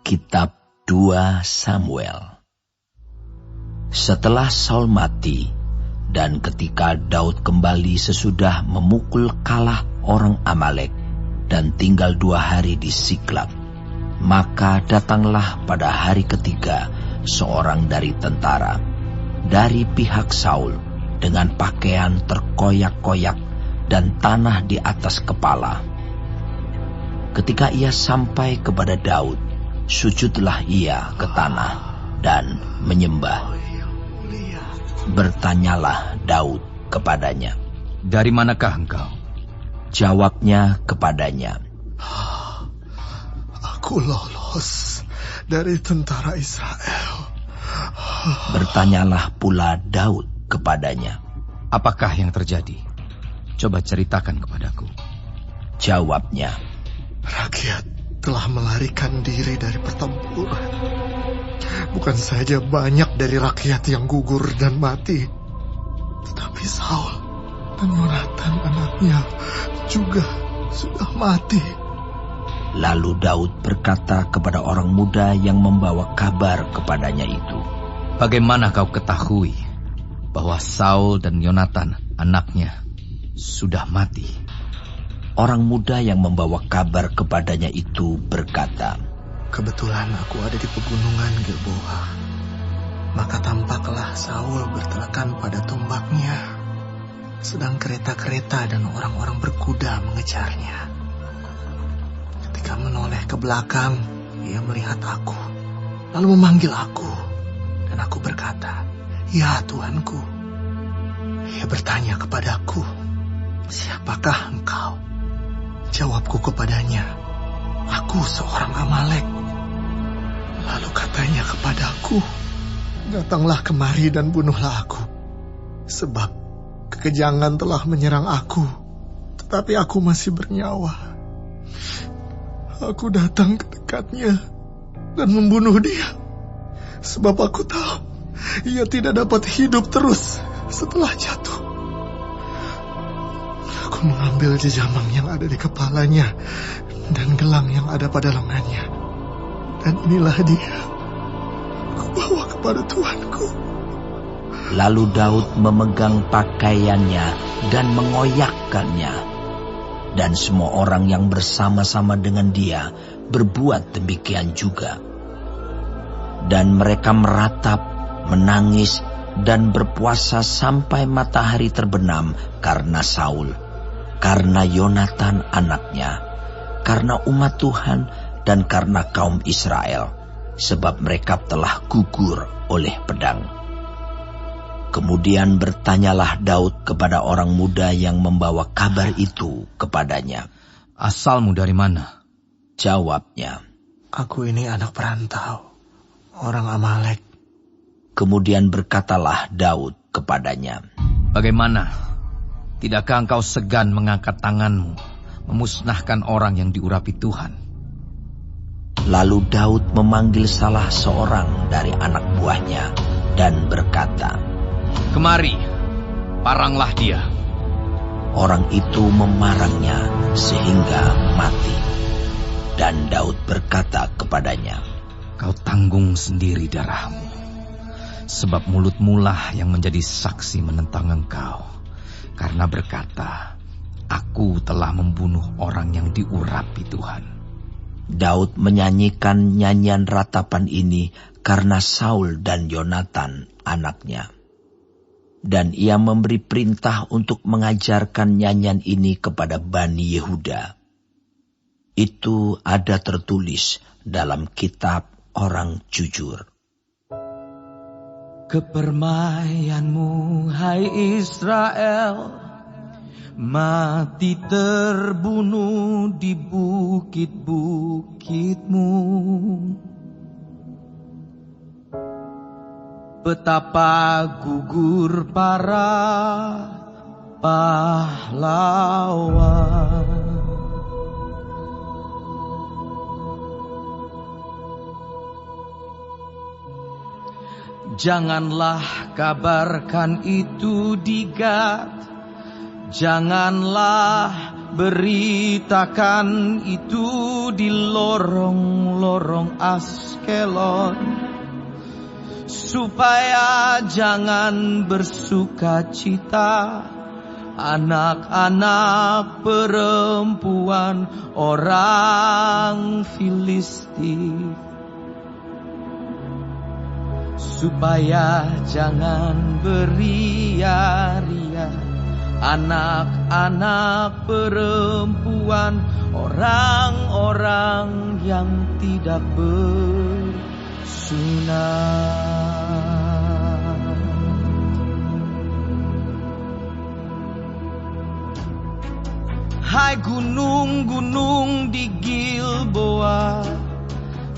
Kitab 2 Samuel. Setelah Saul mati, dan ketika Daud kembali sesudah memukul kalah orang Amalek dan tinggal 2 hari di Siklag, maka datanglah pada hari ketiga seorang dari tentara dari pihak Saul dengan pakaian terkoyak-koyak dan tanah di atas kepala. Ketika ia sampai kepada Daud, sujudlah ia ke tanah dan menyembah. Bertanyalah Daud kepadanya, "Dari manakah engkau?" Jawabnya kepadanya, "Aku lolos dari tentara Israel." Bertanyalah pula Daud kepadanya, "Apakah yang terjadi? Coba ceritakan kepadaku." Jawabnya, "Rakyat telah melarikan diri dari pertempuran. Bukan saja banyak dari rakyat yang gugur dan mati, tetapi Saul dan Yonatan anaknya juga sudah mati." Lalu Daud berkata kepada orang muda yang membawa kabar kepadanya itu, "Bagaimana kau ketahui bahwa Saul dan Yonatan anaknya sudah mati?" Orang muda yang membawa kabar kepadanya itu berkata, "Kebetulan aku ada di pegunungan Gilboa. Maka tampaklah Saul bertelekan pada tombaknya, sedang kereta-kereta dan orang-orang berkuda mengejarnya. Ketika menoleh ke belakang, ia melihat aku, lalu memanggil aku, dan aku berkata, 'Ya Tuanku.' Ia bertanya kepadaku, 'Siapakah engkau?' Jawabku kepadanya, 'Aku seorang Amalek.' Lalu katanya kepadaku, 'Datanglah kemari dan bunuhlah aku, sebab kekejangan telah menyerang aku, tetapi aku masih bernyawa.' Aku datang ke dekatnya dan membunuh dia, sebab aku tahu ia tidak dapat hidup terus setelah jatuh. Aku mengambil jejamang yang ada di kepalanya dan gelang yang ada pada lengannya, dan inilah dia. Aku bawa kepada tuanku." Lalu Daud memegang pakaiannya dan mengoyakkannya, dan semua orang yang bersama-sama dengan dia berbuat demikian juga. Dan mereka meratap, menangis, dan berpuasa sampai matahari terbenam karena Saul, karena Yonatan anaknya, karena umat Tuhan, dan karena kaum Israel, sebab mereka telah gugur oleh pedang. Kemudian bertanyalah Daud kepada orang muda yang membawa kabar itu kepadanya, "Asalmu dari mana?" Jawabnya, "Aku ini anak perantau, orang Amalek." Kemudian berkatalah Daud kepadanya, "Bagaimana? Tidakkah engkau segan mengangkat tanganmu, memusnahkan orang yang diurapi Tuhan?" Lalu Daud memanggil salah seorang dari anak buahnya dan berkata, "Kemari, paranglah dia." Orang itu memarangnya sehingga mati. Dan Daud berkata kepadanya, "Kau tanggung sendiri darahmu, sebab mulutmu lah yang menjadi saksi menentang engkau, karena berkata, 'Aku telah membunuh orang yang diurapi Tuhan.'" Daud menyanyikan nyanyian ratapan ini karena Saul dan Yonatan anaknya. Dan ia memberi perintah untuk mengajarkan nyanyian ini kepada Bani Yehuda. Itu ada tertulis dalam kitab orang jujur. "Kepermayanmu, hai Israel, mati terbunuh di bukit-bukitmu. Betapa gugur para pahlawan." Janganlah kabarkan itu di Gad Janganlah beritakan itu di lorong-lorong Askelon, supaya jangan bersuka cita anak-anak perempuan orang Filistin, supaya jangan beria-ria anak-anak perempuan orang-orang yang tidak bersunat. Hai gunung-gunung di Gilboa,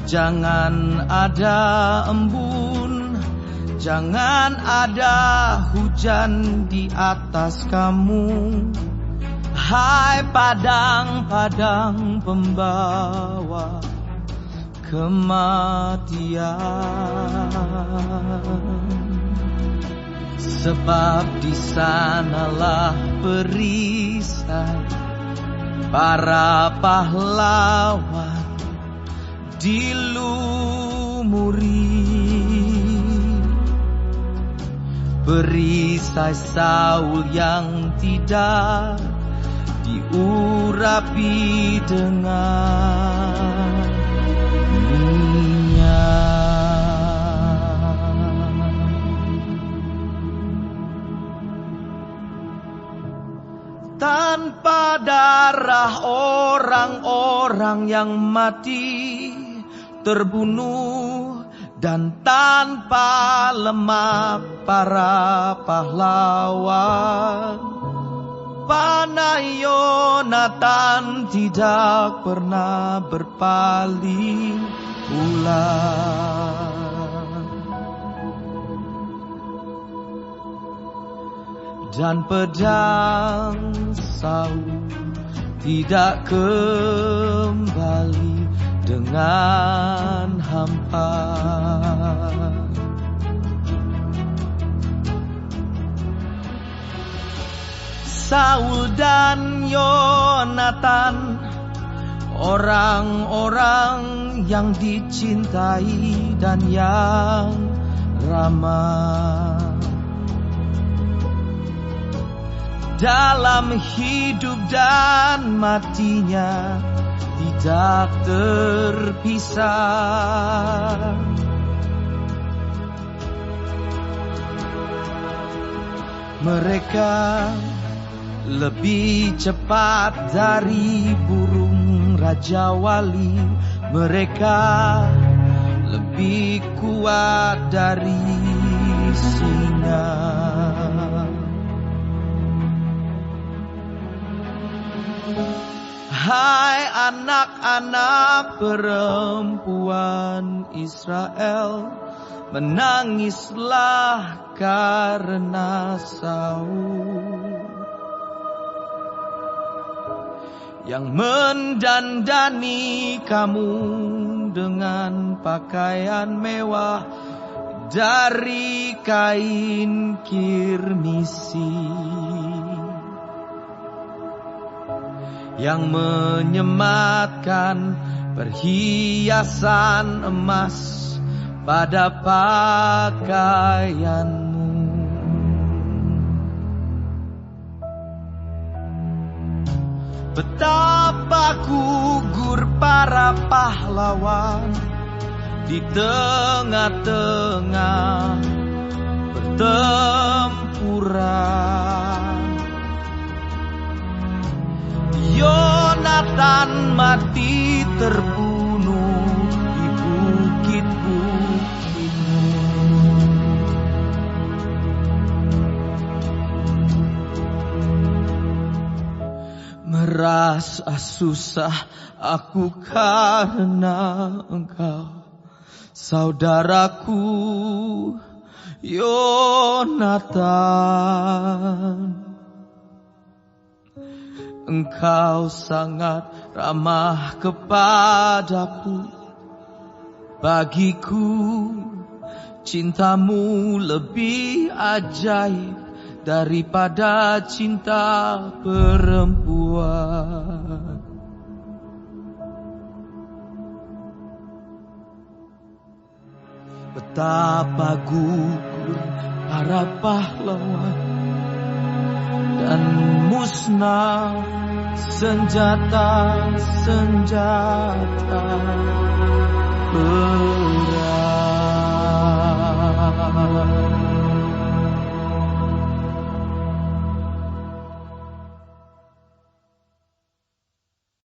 jangan ada embun, jangan ada hujan di atas kamu. Hai padang-padang pembawa kematian, sebab di sanalah perisai para pahlawan dilumuri. Perisai Saul yang tidak diurapi dengan minyak. Tanpa darah orang-orang yang mati terbunuh, dan tanpa lemak para pahlawan, panah Yonatan tidak pernah berpaling pulang. Dan pedang Saul tidak kembali dengan hampa. Saul dan Yonatan, orang-orang yang dicintai dan yang ramah dalam hidup dan matinya, tidak terpisah. Mereka lebih cepat dari burung Raja Wali, mereka lebih kuat dari singa. Hai anak-anak perempuan Israel, menangislah karena Saul yang mendandani kamu dengan pakaian mewah dari kain kirmisi, yang menyematkan perhiasan emas pada pakaianmu. Betapa gugur para pahlawan di tengah-tengah pertempuran. Yonatan mati terbunuh di bukit-bukitmu. Merasa susah aku karena engkau, saudaraku Yonatan. Engkau sangat ramah kepadaku, bagiku cintamu lebih ajaib daripada cinta perempuan. Betapa gugur para pahlawan dan musnah senjata-senjata